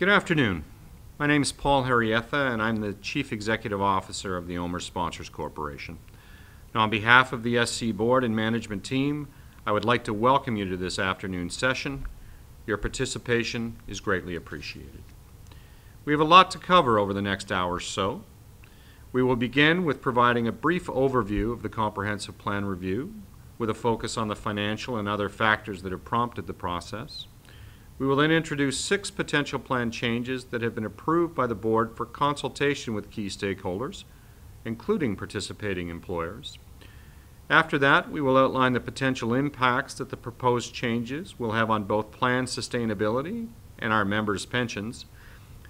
Good afternoon. My name is Paul Harrietha, and I'm the Chief Executive Officer of the OMERS Sponsors Corporation. Now, on behalf of the SC Board and Management Team, I would like to welcome you to this afternoon's session. Your participation is greatly appreciated. We have a lot to cover over the next hour or so. We will begin with providing a brief overview of the Comprehensive Plan Review, with a focus on the financial and other factors that have prompted the process. We will then introduce 6 potential plan changes that have been approved by the Board for consultation with key stakeholders, including participating employers. After that, we will outline the potential impacts that the proposed changes will have on both plan sustainability and our members' pensions.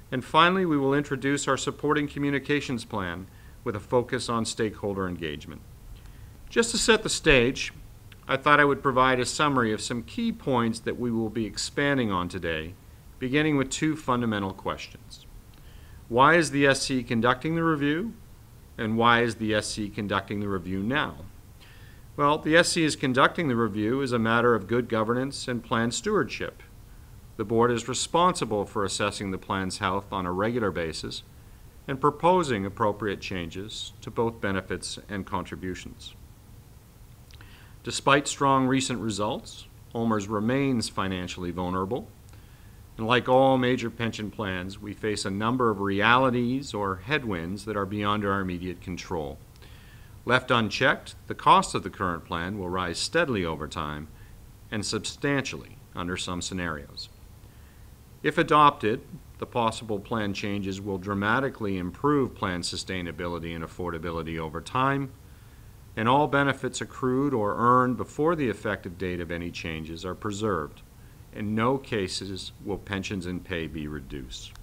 And finally, we will introduce our supporting communications plan with a focus on stakeholder engagement. Just to set the stage, I thought I would provide a summary of some key points that we will be expanding on today, beginning with 2 fundamental questions. Why is the SC conducting the review, and why is the SC conducting the review now? Well, the SC is conducting the review as a matter of good governance and plan stewardship. The Board is responsible for assessing the plan's health on a regular basis and proposing appropriate changes to both benefits and contributions. Despite strong recent results, OMERS remains financially vulnerable. And like all major pension plans, we face a number of realities or headwinds that are beyond our immediate control. Left unchecked, the cost of the current plan will rise steadily over time and substantially under some scenarios. If adopted, the possible plan changes will dramatically improve plan sustainability and affordability over time, and all benefits accrued or earned before the effective date of any changes are preserved. In no cases will pensions and pay be reduced.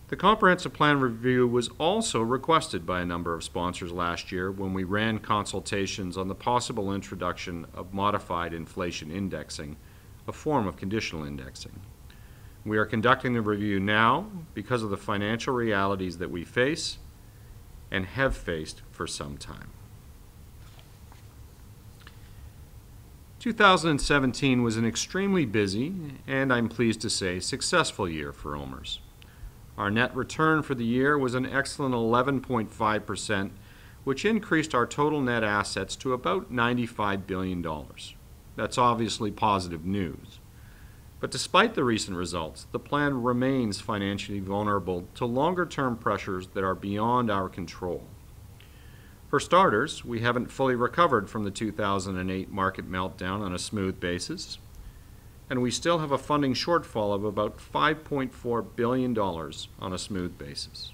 The Comprehensive Plan Review was also requested by a number of sponsors last year when we ran consultations on the possible introduction of modified inflation indexing, a form of conditional indexing. We are conducting the review now because of the financial realities that we face and have faced for some time. 2017 was an extremely busy and, I'm pleased to say, successful year for OMERS. Our net return for the year was an excellent 11.5%, which increased our total net assets to about $95 billion. That's obviously positive news. But despite the recent results, the plan remains financially vulnerable to longer-term pressures that are beyond our control. For starters, we haven't fully recovered from the 2008 market meltdown on a smooth basis, and we still have a funding shortfall of about $5.4 billion on a smooth basis.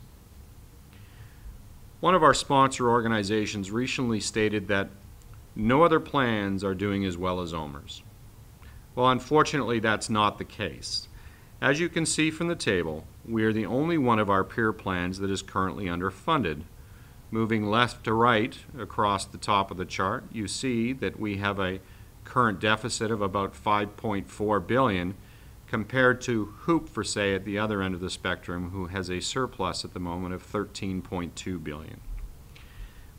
One of our sponsor organizations recently stated that no other plans are doing as well as OMERS. Well, unfortunately, that's not the case. As you can see from the table, we are the only one of our peer plans that is currently underfunded. Moving left to right across the top of the chart, you see that we have a current deficit of about $5.4 billion compared to HOOP, for say, at the other end of the spectrum, who has a surplus at the moment of $13.2 billion.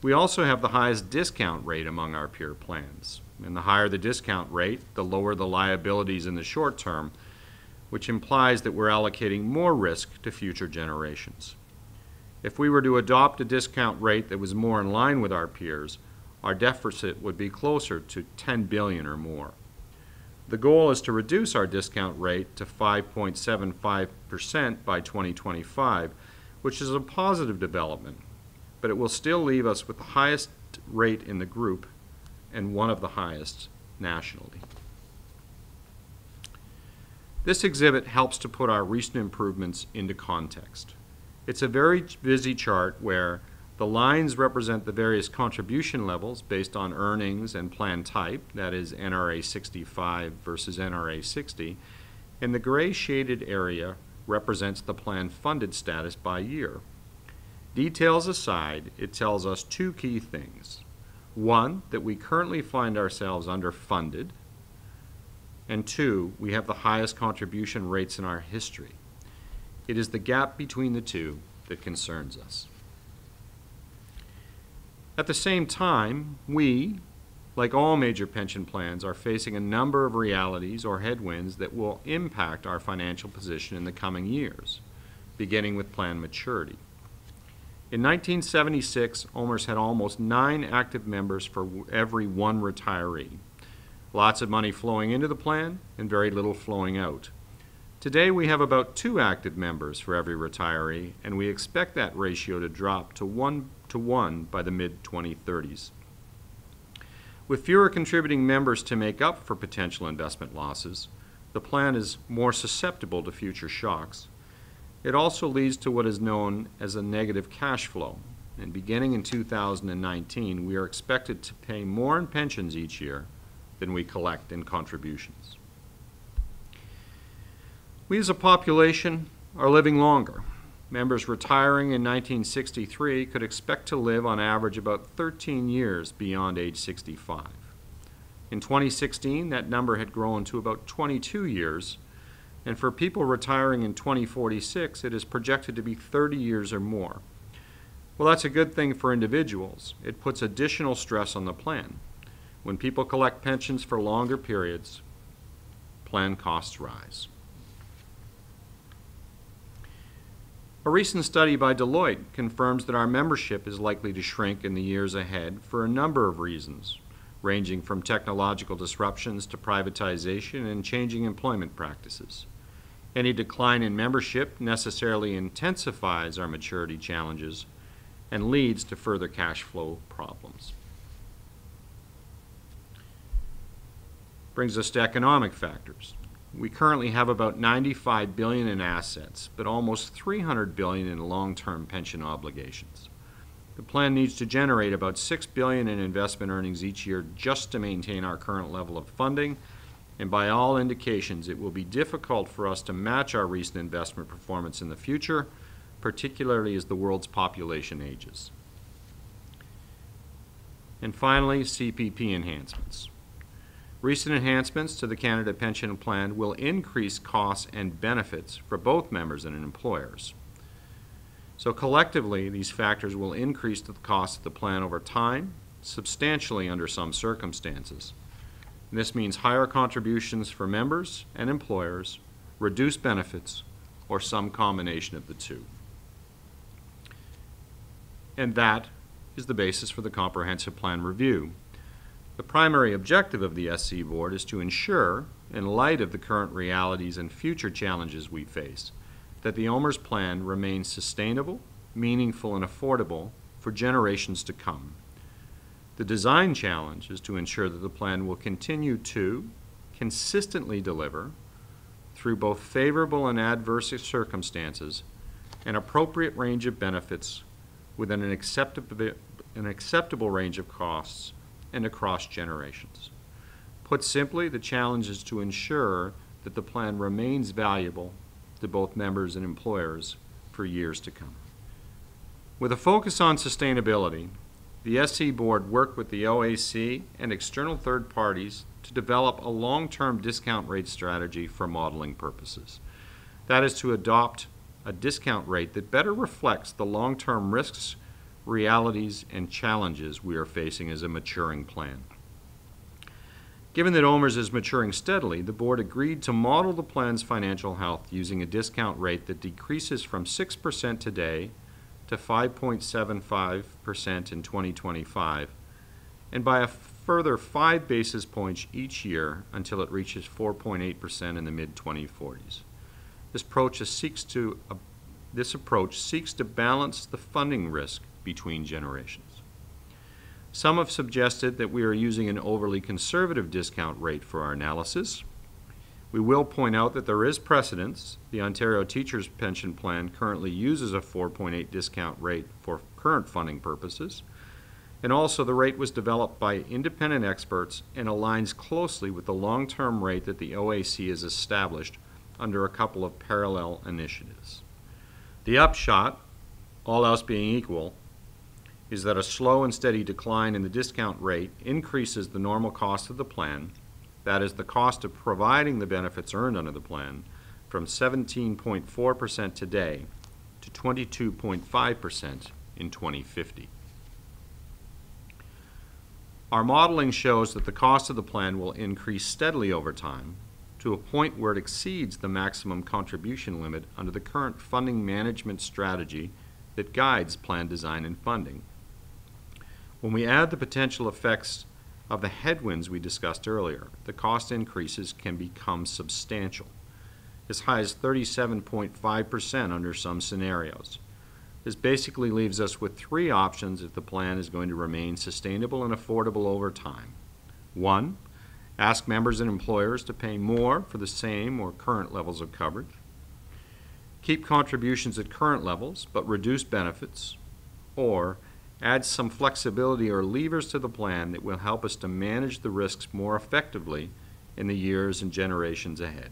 We also have the highest discount rate among our peer plans. And the higher the discount rate, the lower the liabilities in the short term, which implies that we're allocating more risk to future generations. If we were to adopt a discount rate that was more in line with our peers, our deficit would be closer to $10 billion or more. The goal is to reduce our discount rate to 5.75% by 2025, which is a positive development, but it will still leave us with the highest rate in the group and one of the highest nationally. This exhibit helps to put our recent improvements into context. It's a very busy chart where the lines represent the various contribution levels based on earnings and plan type, that is NRA 65 versus NRA 60, and the gray shaded area represents the plan funded status by year. Details aside, it tells us 2 key things. One, that we currently find ourselves underfunded, and 2, we have the highest contribution rates in our history. It is the gap between the two that concerns us. At the same time, we, like all major pension plans, are facing a number of realities or headwinds that will impact our financial position in the coming years, beginning with plan maturity. In 1976, OMERS had almost 9 active members for every 1 retiree. Lots of money flowing into the plan and very little flowing out. Today we have about 2 active members for every retiree, and we expect that ratio to drop to 1 to 1 by the mid-2030s. With fewer contributing members to make up for potential investment losses, the plan is more susceptible to future shocks. It also leads to what is known as a negative cash flow, and beginning in 2019, we are expected to pay more in pensions each year than we collect in contributions. We as a population are living longer. Members retiring in 1963 could expect to live on average about 13 years beyond age 65. In 2016, that number had grown to about 22 years, and for people retiring in 2046, it is projected to be 30 years or more. Well, that's a good thing for individuals. It puts additional stress on the plan. When people collect pensions for longer periods, plan costs rise. A recent study by Deloitte confirms that our membership is likely to shrink in the years ahead for a number of reasons, ranging from technological disruptions to privatization and changing employment practices. Any decline in membership necessarily intensifies our maturity challenges and leads to further cash flow problems. Brings us to economic factors. We currently have about $95 billion in assets, but almost $300 billion in long-term pension obligations. The plan needs to generate about $6 billion in investment earnings each year just to maintain our current level of funding, and by all indications, it will be difficult for us to match our recent investment performance in the future, particularly as the world's population ages. And finally, CPP enhancements. Recent enhancements to the Canada Pension Plan will increase costs and benefits for both members and employers. So collectively, these factors will increase the cost of the plan over time, substantially under some circumstances. And this means higher contributions for members and employers, reduced benefits, or some combination of the two. And that is the basis for the Comprehensive Plan Review. The primary objective of the SC Board is to ensure, in light of the current realities and future challenges we face, that the OMERS plan remains sustainable, meaningful, and affordable for generations to come. The design challenge is to ensure that the plan will continue to consistently deliver, through both favorable and adverse circumstances, an appropriate range of benefits within an acceptable range of costs and across generations. Put simply, the challenge is to ensure that the plan remains valuable to both members and employers for years to come. With a focus on sustainability, the SC Board worked with the OAC and external third parties to develop a long-term discount rate strategy for modeling purposes. That is to adopt a discount rate that better reflects the long-term risks, realities, and challenges we are facing as a maturing plan. Given that OMERS is maturing steadily, the Board agreed to model the plan's financial health using a discount rate that decreases from 6% today to 5.75% in 2025, and by a further 5 basis points each year until it reaches 4.8% in the mid-2040s. This approach seeks to balance the funding risk between generations. Some have suggested that we are using an overly conservative discount rate for our analysis. We will point out that there is precedence. The Ontario Teachers' Pension Plan currently uses a 4.8 discount rate for current funding purposes, and also the rate was developed by independent experts and aligns closely with the long-term rate that the OAC has established under a couple of parallel initiatives. The upshot, all else being equal, is that a slow and steady decline in the discount rate increases the normal cost of the plan, that is the cost of providing the benefits earned under the plan, from 17.4% today to 22.5% in 2050. Our modeling shows that the cost of the plan will increase steadily over time to a point where it exceeds the maximum contribution limit under the current funding management strategy that guides plan design and funding. When we add the potential effects of the headwinds we discussed earlier, the cost increases can become substantial, as high as 37.5% under some scenarios. This basically leaves us with three options if the plan is going to remain sustainable and affordable over time. One, ask members and employers to pay more for the same or current levels of coverage. Keep contributions at current levels but reduce benefits. Or add some flexibility or levers to the plan that will help us to manage the risks more effectively in the years and generations ahead.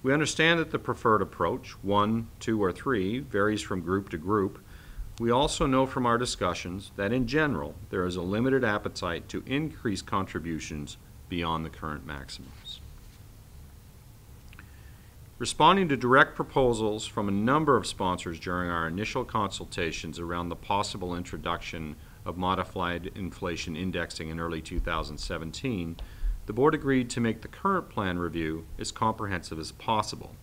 We understand that the preferred approach, 1, 2, or 3, varies from group to group. We also know from our discussions that in general there is a limited appetite to increase contributions beyond the current maximums. Responding to direct proposals from a number of sponsors during our initial consultations around the possible introduction of modified inflation indexing in early 2017, the Board agreed to make the current plan review as comprehensive as possible.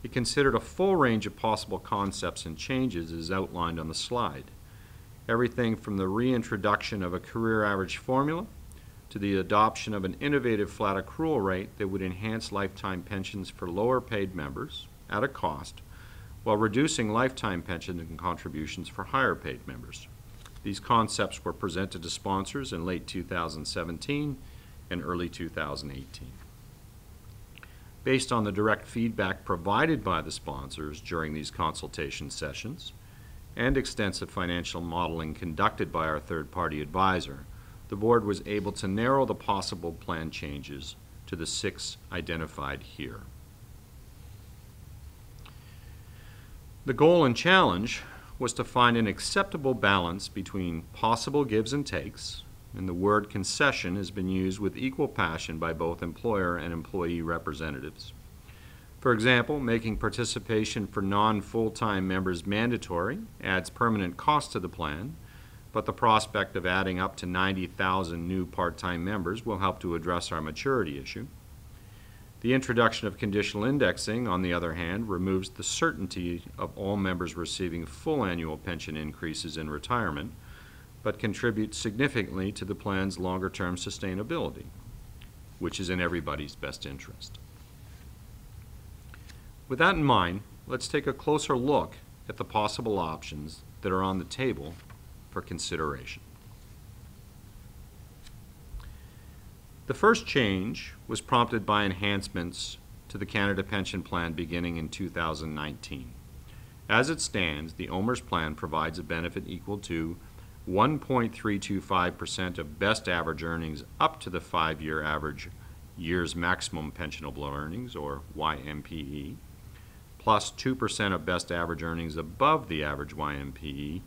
It considered a full range of possible concepts and changes as outlined on the slide. Everything from the reintroduction of a career average formula to the adoption of an innovative flat accrual rate that would enhance lifetime pensions for lower paid members at a cost, while reducing lifetime pension contributions for higher paid members. These concepts were presented to sponsors in late 2017 and early 2018. Based on the direct feedback provided by the sponsors during these consultation sessions and extensive financial modeling conducted by our third-party advisor, the Board was able to narrow the possible plan changes to the 6 identified here. The goal and challenge was to find an acceptable balance between possible gives and takes, and the word concession has been used with equal passion by both employer and employee representatives. For example, making participation for non-full-time members mandatory adds permanent cost to the plan, but the prospect of adding up to 90,000 new part-time members will help to address our maturity issue. The introduction of conditional indexing, on the other hand, removes the certainty of all members receiving full annual pension increases in retirement, but contributes significantly to the plan's longer-term sustainability, which is in everybody's best interest. With that in mind, let's take a closer look at the possible options that are on the table for consideration. The first change was prompted by enhancements to the Canada Pension Plan beginning in 2019. As it stands, the OMERS plan provides a benefit equal to 1.325% of best average earnings up to the 5-year average year's maximum pensionable earnings, or YMPE, plus 2% of best average earnings above the average YMPE,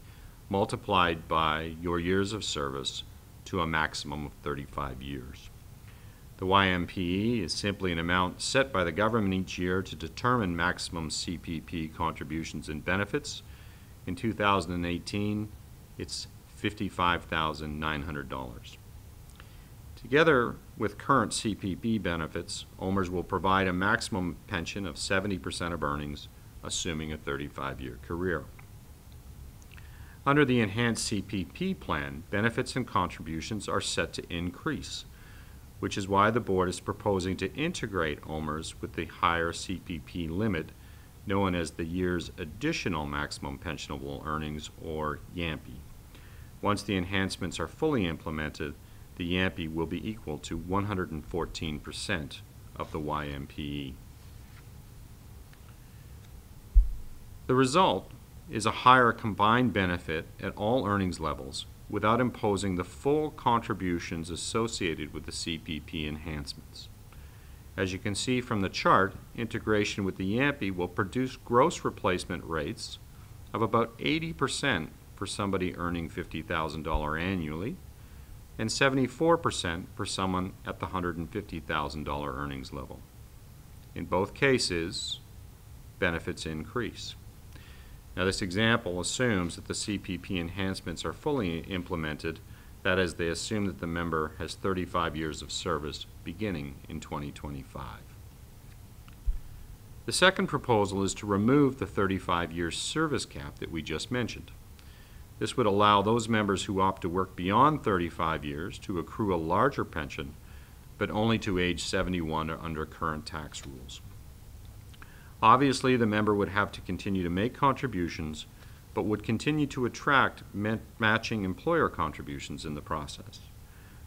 multiplied by your years of service to a maximum of 35 years. The YMPE is simply an amount set by the government each year to determine maximum CPP contributions and benefits. In 2018, it's $55,900. Together with current CPP benefits, OMERS will provide a maximum pension of 70% of earnings, assuming a 35-year career. Under the enhanced CPP plan, benefits and contributions are set to increase, which is why the Board is proposing to integrate OMERS with the higher CPP limit, known as the year's additional maximum pensionable earnings, or YAMPE. Once the enhancements are fully implemented, the YAMPE will be equal to 114% of the YMPE. The result is a higher combined benefit at all earnings levels without imposing the full contributions associated with the CPP enhancements. As you can see from the chart, integration with the YAMPE will produce gross replacement rates of about 80% for somebody earning $50,000 annually and 74% for someone at the $150,000 earnings level. In both cases, benefits increase. Now, this example assumes that the CPP enhancements are fully implemented That is, they assume that the member has 35 years of service beginning in 2025. The second proposal is to remove the 35-year service cap that we just mentioned. This would allow those members who opt to work beyond 35 years to accrue a larger pension, but only to age 71 under current tax rules. Obviously, the member would have to continue to make contributions, but would continue to attract matching employer contributions in the process.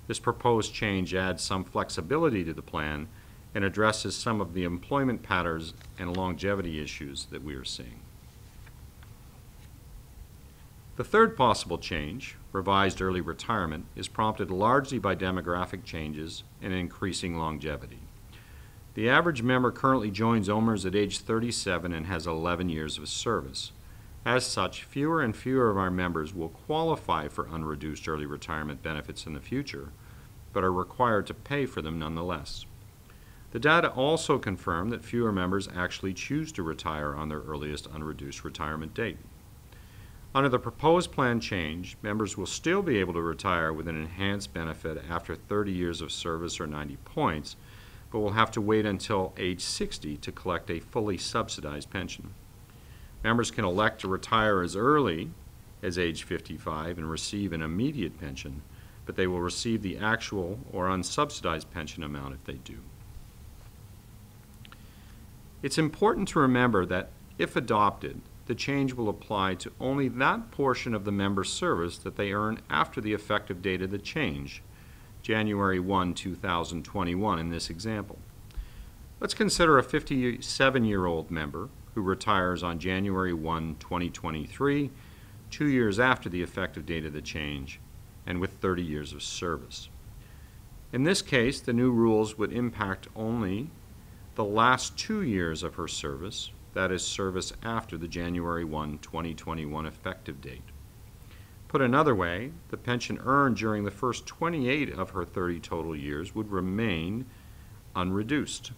This proposed change adds some flexibility to the plan and addresses some of the employment patterns and longevity issues that we are seeing. The third possible change, revised early retirement, is prompted largely by demographic changes and increasing longevity. The average member currently joins OMERS at age 37 and has 11 years of service. As such, fewer and fewer of our members will qualify for unreduced early retirement benefits in the future, but are required to pay for them nonetheless. The data also confirm that fewer members actually choose to retire on their earliest unreduced retirement date. Under the proposed plan change, members will still be able to retire with an enhanced benefit after 30 years of service or 90 points, but will have to wait until age 60 to collect a fully subsidized pension. Members can elect to retire as early as age 55 and receive an immediate pension, but they will receive the actual or unsubsidized pension amount if they do. It's important to remember that, if adopted, the change will apply to only that portion of the member's service that they earn after the effective date of the change, January 1, 2021 in this example. Let's consider a 57-year-old member who retires on January 1, 2023, 2 years after the effective date of the change, and with 30 years of service. In this case, the new rules would impact only the last 2 years of her service, that is, service after the January 1, 2021 effective date. Put another way, the pension earned during the first 28 of her 30 total years would remain unreduced.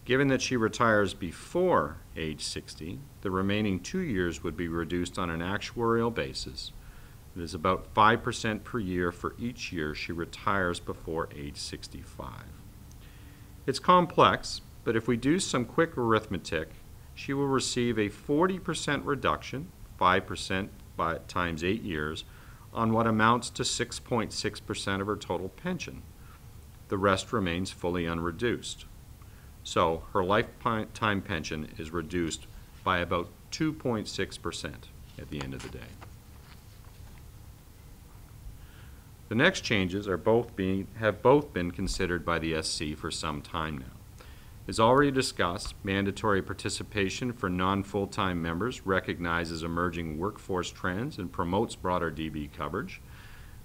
Given that she retires before age 60, the remaining 2 years would be reduced on an actuarial basis. It is about 5% per year for each year she retires before age 65. It's complex, but if we do some quick arithmetic, she will receive a 40% reduction, 5% times 8 years, on what amounts to 6.6% of her total pension. The rest remains fully unreduced. So her lifetime pension is reduced by about 2.6% at the end of the day. The next changes have both been considered by the SC for some time now. As already discussed, mandatory participation for non-full-time members recognizes emerging workforce trends and promotes broader DB coverage.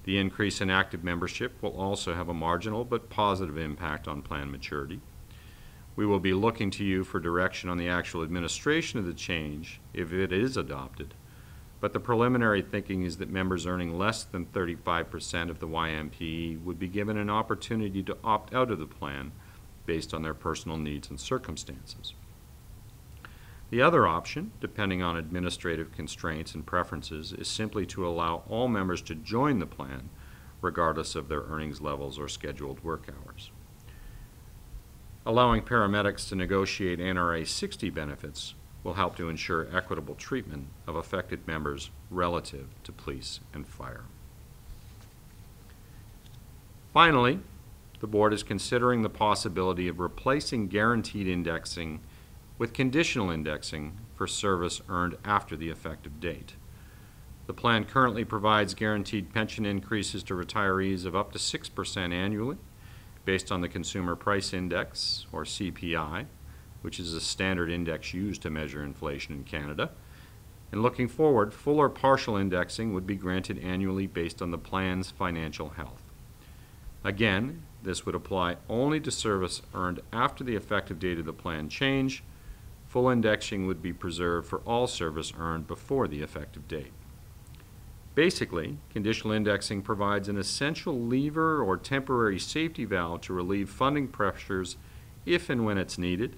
The increase in active membership will also have a marginal but positive impact on plan maturity. We will be looking to you for direction on the actual administration of the change if it is adopted, but the preliminary thinking is that members earning less than 35% of the YMPE would be given an opportunity to opt out of the plan based on their personal needs and circumstances. The other option, depending on administrative constraints and preferences, is simply to allow all members to join the plan regardless of their earnings levels or scheduled work hours. Allowing paramedics to negotiate NRA 60 benefits will help to ensure equitable treatment of affected members relative to police and fire. Finally, the Board is considering the possibility of replacing guaranteed indexing with conditional indexing for service earned after the effective date. The plan currently provides guaranteed pension increases to retirees of up to 6% annually based on the Consumer Price Index, or CPI, which is a standard index used to measure inflation in Canada. And looking forward, full or partial indexing would be granted annually based on the plan's financial health. Again, this would apply only to service earned after the effective date of the plan change. Full indexing would be preserved for all service earned before the effective date. Basically, conditional indexing provides an essential lever or temporary safety valve to relieve funding pressures if and when it's needed.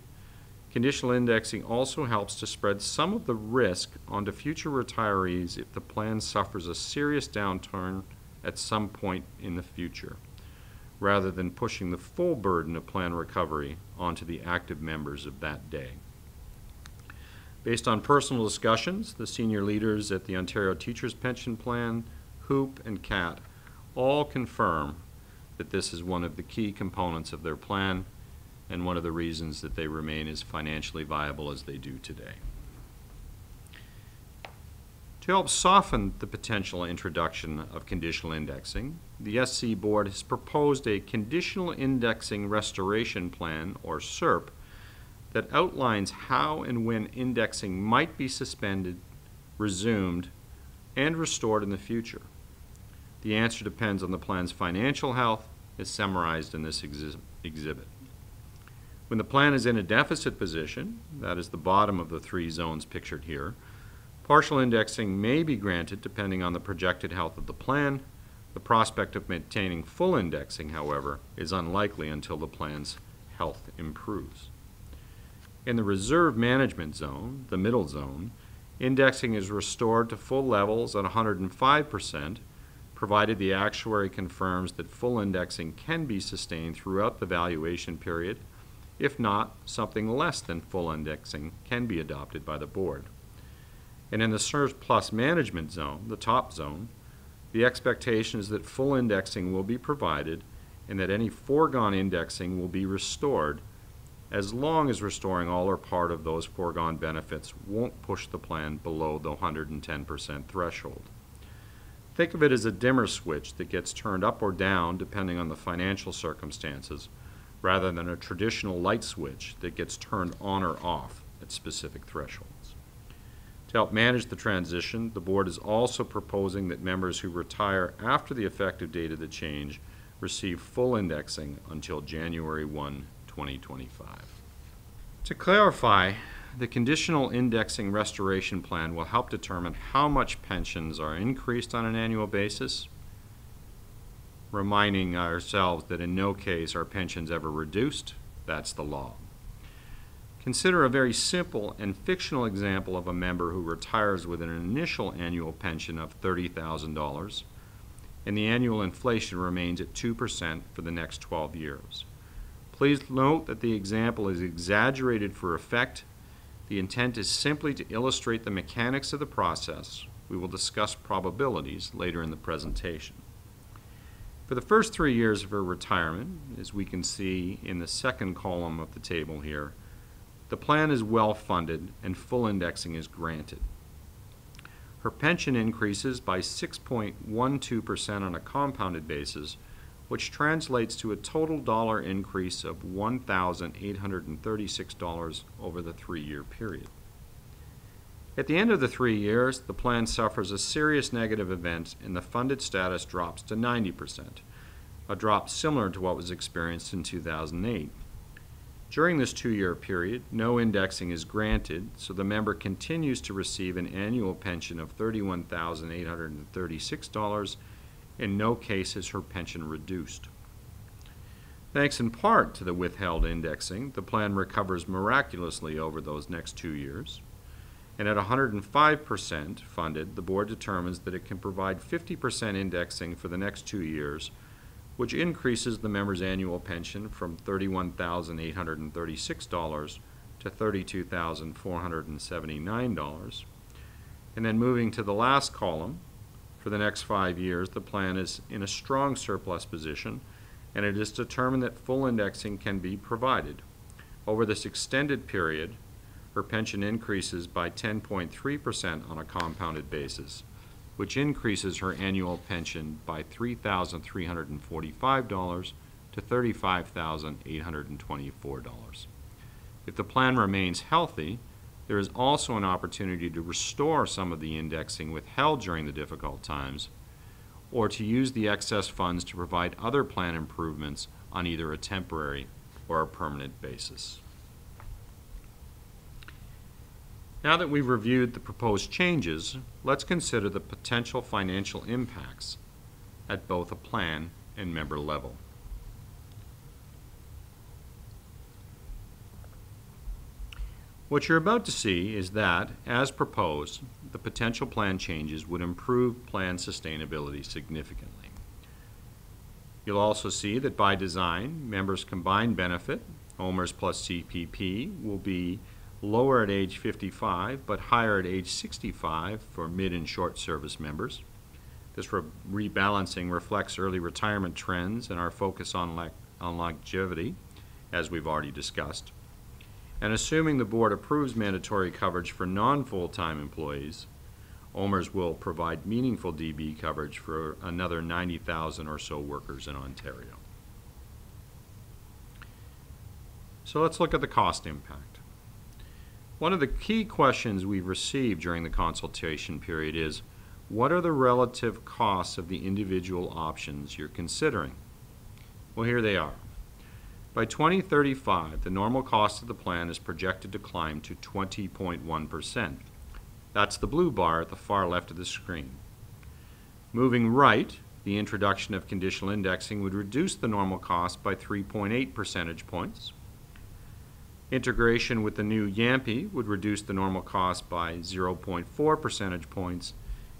Conditional indexing also helps to spread some of the risk onto future retirees if the plan suffers a serious downturn at some point in the future, rather than pushing the full burden of plan recovery onto the active members of that day. Based on personal discussions, the senior leaders at the Ontario Teachers' Pension Plan, HOOP, and CAT all confirm that this is one of the key components of their plan and one of the reasons that they remain as financially viable as they do today. To help soften the potential introduction of conditional indexing, the SC Board has proposed a Conditional Indexing Restoration Plan, or CIRP, that outlines how and when indexing might be suspended, resumed, and restored in the future. The answer depends on the plan's financial health, as summarized in this exhibit. When the plan is in a deficit position, that is the bottom of the three zones pictured here, partial indexing may be granted depending on the projected health of the plan. The prospect of maintaining full indexing, however, is unlikely until the plan's health improves. In the reserve management zone, the middle zone, indexing is restored to full levels at 105%, provided the actuary confirms that full indexing can be sustained throughout the valuation period. If not, something less than full indexing can be adopted by the board. And in the surplus management zone, the top zone, the expectation is that full indexing will be provided and that any foregone indexing will be restored, as long as restoring all or part of those foregone benefits won't push the plan below the 110% threshold. Think of it as a dimmer switch that gets turned up or down depending on the financial circumstances, rather than a traditional light switch that gets turned on or off at specific thresholds. To help manage the transition, the board is also proposing that members who retire after the effective date of the change receive full indexing until January 1, 2025. To clarify, the Conditional Indexing Restoration Plan will help determine how much pensions are increased on an annual basis, reminding ourselves that in no case are pensions ever reduced. That's the law. Consider a very simple and fictional example of a member who retires with an initial annual pension of $30,000, and the annual inflation remains at 2% for the next 12 years. Please note that the example is exaggerated for effect. The intent is simply to illustrate the mechanics of the process. We will discuss probabilities later in the presentation. For the first 3 years of her retirement, as we can see in the second column of the table here, the plan is well funded and full indexing is granted. Her pension increases by 6.12% on a compounded basis, which translates to a total dollar increase of $1,836 over the 3-year period. At the end of the 3 years, the plan suffers a serious negative event and the funded status drops to 90%, a drop similar to what was experienced in 2008. During this 2-year period, no indexing is granted, so the member continues to receive an annual pension of $31,836. In no case is her pension reduced. Thanks in part to the withheld indexing, the plan recovers miraculously over those next 2 years. And at 105% funded, the board determines that it can provide 50% indexing for the next 2 years, which increases the member's annual pension from $31,836 to $32,479. And then moving to the last column, for the next 5 years, the plan is in a strong surplus position, and it is determined that full indexing can be provided. Over this extended period, her pension increases by 10.3% on a compounded basis, which increases her annual pension by $3,345 to $35,824. If the plan remains healthy, there is also an opportunity to restore some of the indexing withheld during the difficult times, or to use the excess funds to provide other plan improvements on either a temporary or a permanent basis. Now that we've reviewed the proposed changes, let's consider the potential financial impacts at both a plan and member level. What you're about to see is that, as proposed, the potential plan changes would improve plan sustainability significantly. You'll also see that by design, members' combined benefit, OMERS plus CPP, will be lower at age 55 but higher at age 65 for mid and short service members. This rebalancing reflects early retirement trends and our focus on longevity, as we've already discussed. And assuming the board approves mandatory coverage for non-full-time employees, OMERS will provide meaningful DB coverage for another 90,000 or so workers in Ontario. So let's look at the cost impact. One of the key questions we've received during the consultation period is, what are the relative costs of the individual options you're considering? Well, here they are. By 2035, the normal cost of the plan is projected to climb to 20.1%. That's the blue bar at the far left of the screen. Moving right, the introduction of conditional indexing would reduce the normal cost by 3.8 percentage points. Integration with the new YAMPI would reduce the normal cost by 0.4 percentage points,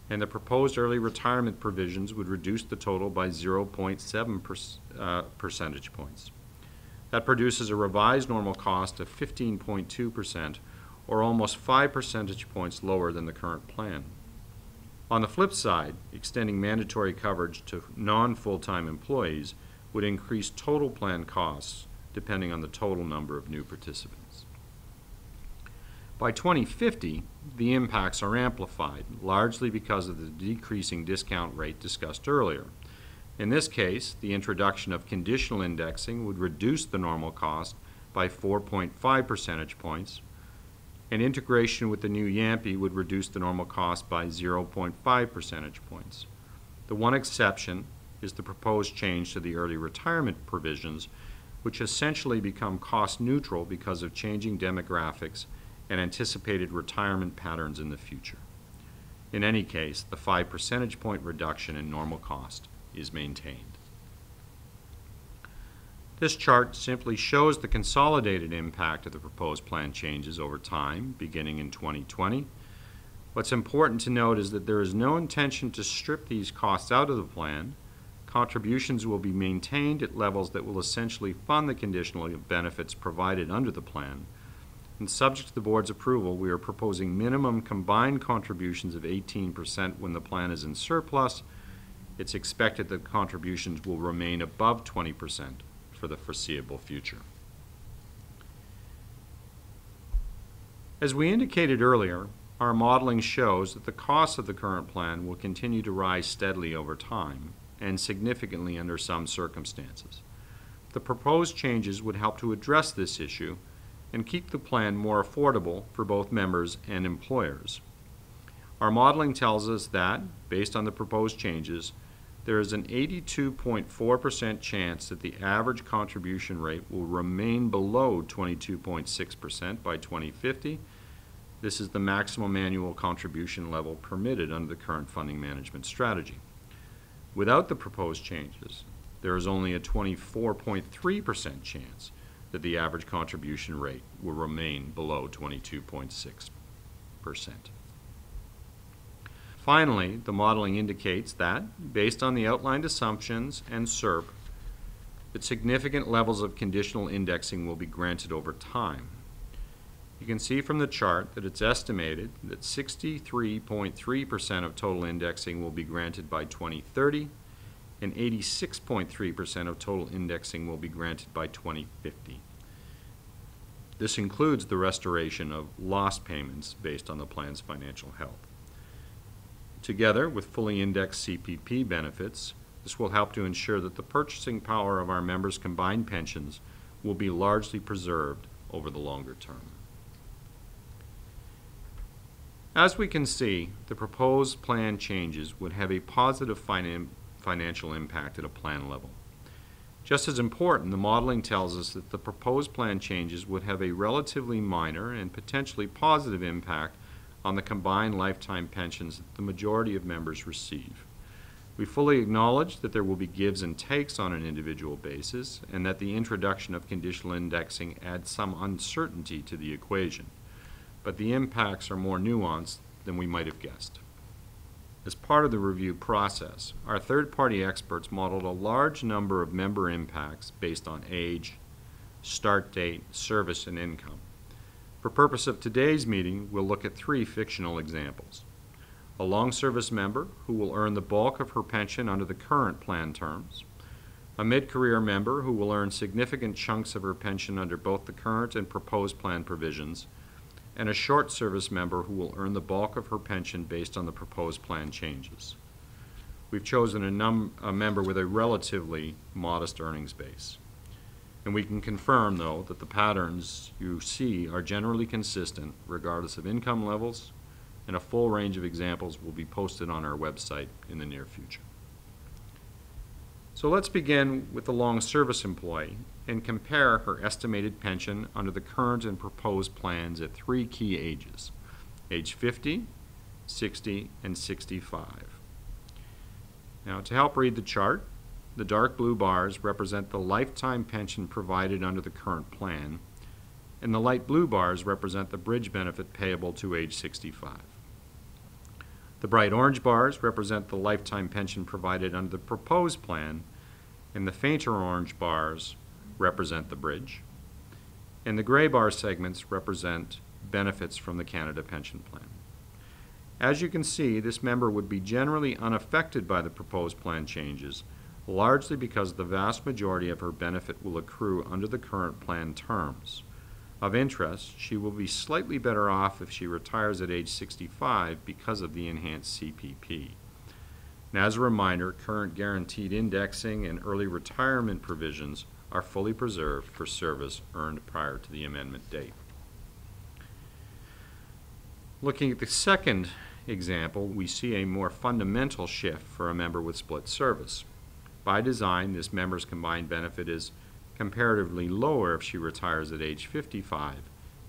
and the proposed early retirement provisions would reduce the total by 0.7 percentage points. That produces a revised normal cost of 15.2%, or almost 5 percentage points lower than the current plan. On the flip side, extending mandatory coverage to non-full-time employees would increase total plan costs depending on the total number of new participants. By 2050, the impacts are amplified, largely because of the decreasing discount rate discussed earlier. In this case, the introduction of conditional indexing would reduce the normal cost by 4.5 percentage points, and integration with the new YAMPI would reduce the normal cost by 0.5 percentage points. The one exception is the proposed change to the early retirement provisions, which essentially become cost neutral because of changing demographics and anticipated retirement patterns in the future. In any case, the 5 percentage point reduction in normal cost is maintained. This chart simply shows the consolidated impact of the proposed plan changes over time, beginning in 2020. What's important to note is that there is no intention to strip these costs out of the plan. Contributions will be maintained at levels that will essentially fund the conditional benefits provided under the plan. And subject to the board's approval, we are proposing minimum combined contributions of 18% when the plan is in surplus. It's expected that contributions will remain above 20% for the foreseeable future. As we indicated earlier, our modeling shows that the cost of the current plan will continue to rise steadily over time and significantly under some circumstances. The proposed changes would help to address this issue and keep the plan more affordable for both members and employers. Our modeling tells us that, based on the proposed changes, there is an 82.4% chance that the average contribution rate will remain below 22.6% by 2050. This is the maximum annual contribution level permitted under the current funding management strategy. Without the proposed changes, there is only a 24.3% chance that the average contribution rate will remain below 22.6%. Finally, the modeling indicates that, based on the outlined assumptions and SERP, that significant levels of conditional indexing will be granted over time. You can see from the chart that it's estimated that 63.3% of total indexing will be granted by 2030, and 86.3% of total indexing will be granted by 2050. This includes the restoration of lost payments based on the plan's financial health. Together with fully indexed CPP benefits, this will help to ensure that the purchasing power of our members' combined pensions will be largely preserved over the longer term. As we can see, the proposed plan changes would have a positive financial impact at a plan level. Just as important, the modeling tells us that the proposed plan changes would have a relatively minor and potentially positive impact on the combined lifetime pensions that the majority of members receive. We fully acknowledge that there will be gives and takes on an individual basis, and that the introduction of conditional indexing adds some uncertainty to the equation, but the impacts are more nuanced than we might have guessed. As part of the review process, our third-party experts modeled a large number of member impacts based on age, start date, service, and income. For purpose of today's meeting, we'll look at 3 fictional examples. A long-service member who will earn the bulk of her pension under the current plan terms, a mid-career member who will earn significant chunks of her pension under both the current and proposed plan provisions, and a short-service member who will earn the bulk of her pension based on the proposed plan changes. We've chosen a member with a relatively modest earnings base. And we can confirm, though, that the patterns you see are generally consistent regardless of income levels, and a full range of examples will be posted on our website in the near future. So let's begin with the long service employee and compare her estimated pension under the current and proposed plans at 3 key ages: age 50, 60, and 65. Now, to help read the chart, the dark blue bars represent the lifetime pension provided under the current plan, and the light blue bars represent the bridge benefit payable to age 65. The bright orange bars represent the lifetime pension provided under the proposed plan, and the fainter orange bars represent the bridge, and the gray bar segments represent benefits from the Canada Pension Plan. As you can see, this member would be generally unaffected by the proposed plan changes, largely because the vast majority of her benefit will accrue under the current plan terms. Of interest, she will be slightly better off if she retires at age 65 because of the enhanced CPP. And as a reminder, current guaranteed indexing and early retirement provisions are fully preserved for service earned prior to the amendment date. Looking at the second example, we see a more fundamental shift for a member with split service. By design, this member's combined benefit is comparatively lower if she retires at age 55,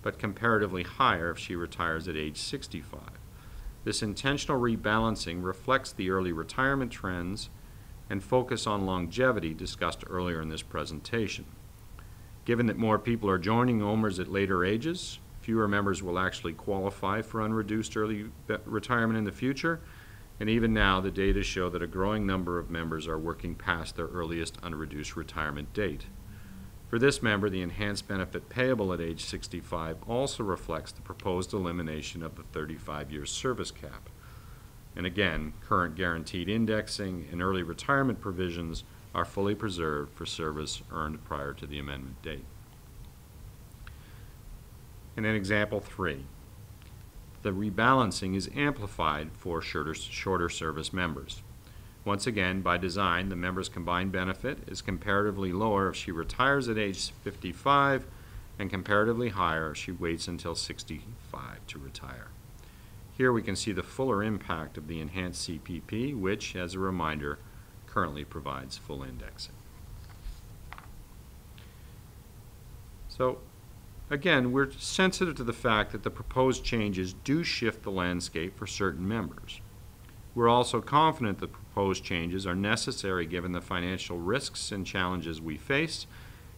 but comparatively higher if she retires at age 65. This intentional rebalancing reflects the early retirement trends and focus on longevity discussed earlier in this presentation. Given that more people are joining OMERS at later ages, fewer members will actually qualify for unreduced early retirement in the future, and even now the data show that a growing number of members are working past their earliest unreduced retirement date. For this member, the enhanced benefit payable at age 65 also reflects the proposed elimination of the 35-year service cap. And again, current guaranteed indexing and early retirement provisions are fully preserved for service earned prior to the amendment date. And in example 3, the rebalancing is amplified for shorter service members. Once again, by design, the member's combined benefit is comparatively lower if she retires at age 55 and comparatively higher if she waits until 65 to retire. Here we can see the fuller impact of the enhanced CPP, which, as a reminder, currently provides full indexing. So, again, we're sensitive to the fact that the proposed changes do shift the landscape for certain members. We're also confident that proposed changes are necessary given the financial risks and challenges we face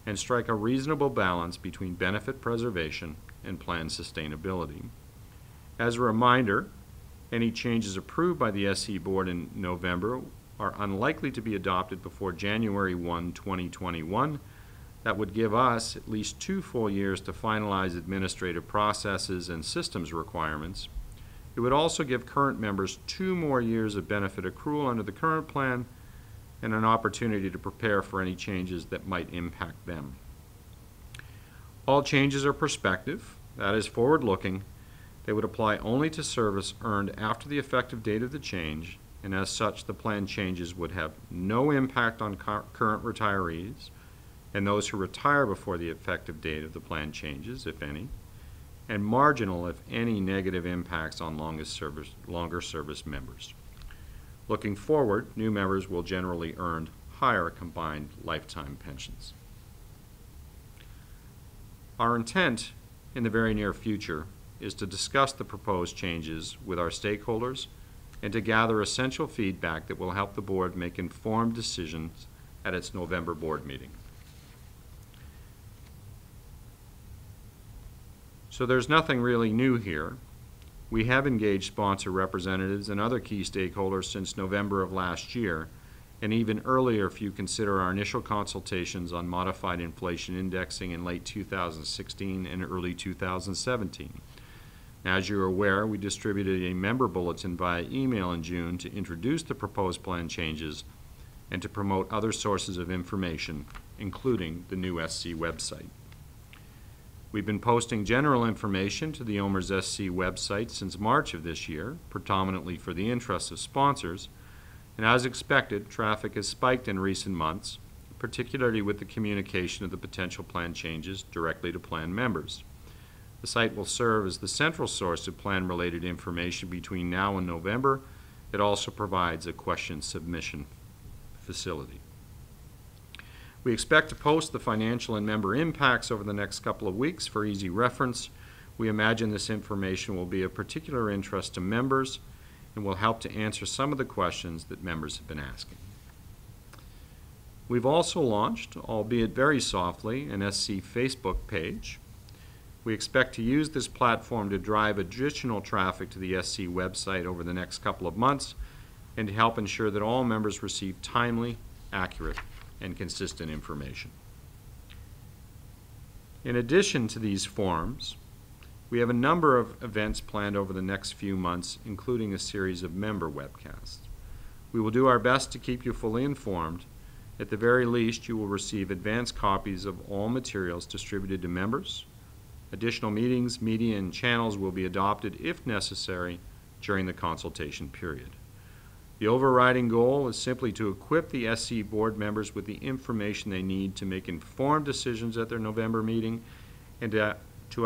and strike a reasonable balance between benefit preservation and plan sustainability. As a reminder, any changes approved by the SC Board in November are unlikely to be adopted before January 1, 2021. That would give us at least 2 full years to finalize administrative processes and systems requirements. It would also give current members 2 more years of benefit accrual under the current plan and an opportunity to prepare for any changes that might impact them. All changes are prospective, that is forward-looking. They would apply only to service earned after the effective date of the change, and as such, the plan changes would have no impact on current retirees and those who retire before the effective date of the plan changes, if any, and marginal, if any, negative impacts on longer service members. Looking forward, new members will generally earn higher combined lifetime pensions. Our intent in the very near future is to discuss the proposed changes with our stakeholders and to gather essential feedback that will help the board make informed decisions at its November board meeting. So there's nothing really new here. We have engaged sponsor representatives and other key stakeholders since November of last year, and even earlier if you consider our initial consultations on modified inflation indexing in late 2016 and early 2017. As you're aware, we distributed a member bulletin via email in June to introduce the proposed plan changes and to promote other sources of information, including the new SC website. We've been posting general information to the OMERS SC website since March of this year, predominantly for the interest of sponsors, and as expected, traffic has spiked in recent months, particularly with the communication of the potential plan changes directly to plan members. The site will serve as the central source of plan-related information between now and November. It also provides a question submission facility. We expect to post the financial and member impacts over the next couple of weeks for easy reference. We imagine this information will be of particular interest to members and will help to answer some of the questions that members have been asking. We've also launched, albeit very softly, an SC Facebook page. We expect to use this platform to drive additional traffic to the SC website over the next couple of months and to help ensure that all members receive timely, accurate, and consistent information. In addition to these forums, we have a number of events planned over the next few months, including a series of member webcasts. We will do our best to keep you fully informed. At the very least, you will receive advanced copies of all materials distributed to members. Additional meetings, media, and channels will be adopted if necessary during the consultation period. The overriding goal is simply to equip the SC board members with the information they need to make informed decisions at their November meeting and to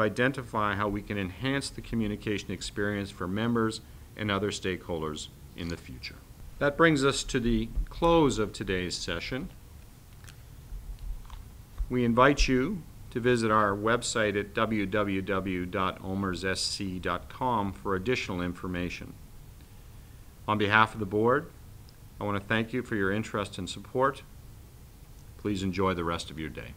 identify how we can enhance the communication experience for members and other stakeholders in the future. That brings us to the close of today's session. We invite you to visit our website at www.omerssc.com for additional information. On behalf of the board, I want to thank you for your interest and support. Please enjoy the rest of your day.